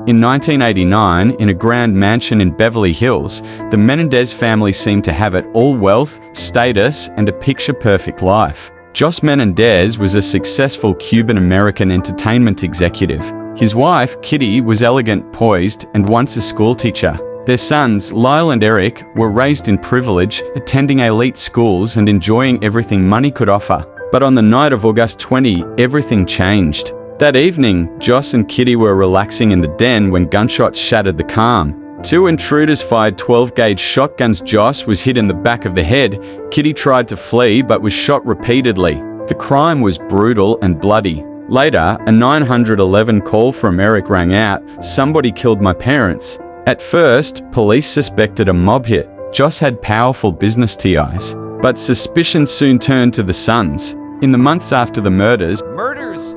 In 1989, in a grand mansion in Beverly Hills, the Menendez family seemed to have it all: wealth, status, and a picture-perfect life. Jos Menendez was a successful Cuban-American entertainment executive. His wife, Kitty, was elegant, poised, and once a schoolteacher. Their sons, Lyle and Erik, were raised in privilege, attending elite schools and enjoying everything money could offer. But on the night of August 20, everything changed. That evening, Jos and Kitty were relaxing in the den when gunshots shattered the calm. Two intruders fired 12-gauge shotguns. Jos was hit in the back of the head. Kitty tried to flee but was shot repeatedly. The crime was brutal and bloody. Later, a 911 call from Erik rang out: "Somebody killed my parents." At first, police suspected a mob hit. Jos had powerful business ties, but suspicion soon turned to the sons. In the months after the murders,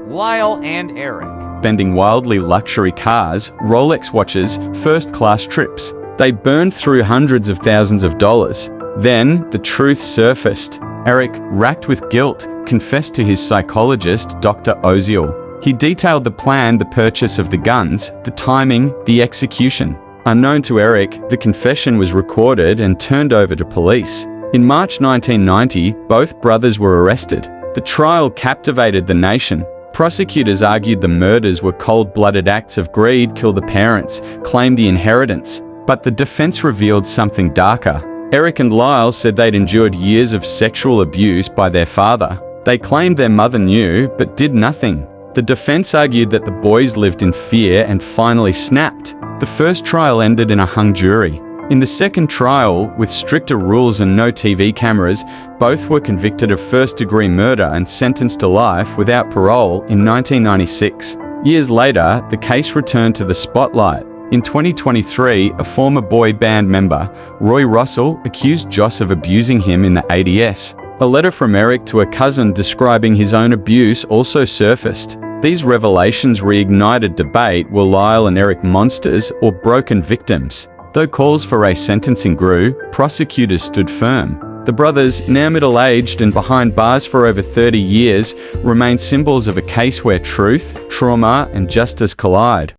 Lyle and Erik, spending wildly luxury cars, Rolex watches, first-class trips. They burned through hundreds of thousands of dollars. Then, the truth surfaced. Erik, racked with guilt, confessed to his psychologist, Dr. Oziel. He detailed the plan: the purchase of the guns, the timing, the execution. Unknown to Erik, the confession was recorded and turned over to police. In March 1990, both brothers were arrested. The trial captivated the nation. Prosecutors argued the murders were cold-blooded acts of greed. Kill the parents, claim the inheritance. But the defense revealed something darker. Erik and Lyle said they'd endured years of sexual abuse by their father. They claimed their mother knew, but did nothing. The defense argued that the boys lived in fear and finally snapped. The first trial ended in a hung jury. In the second trial, with stricter rules and no TV cameras, both were convicted of first-degree murder and sentenced to life without parole in 1996. Years later, the case returned to the spotlight. In 2023, a former boy band member, Roy Russell, accused Jos of abusing him in the ADS. A letter from Erik to a cousin describing his own abuse also surfaced. These revelations reignited debate: were Lyle and Erik monsters or broken victims? Though calls for a sentencing grew, prosecutors stood firm. The brothers, now middle-aged and behind bars for over 30 years, remain symbols of a case where truth, trauma, and justice collide.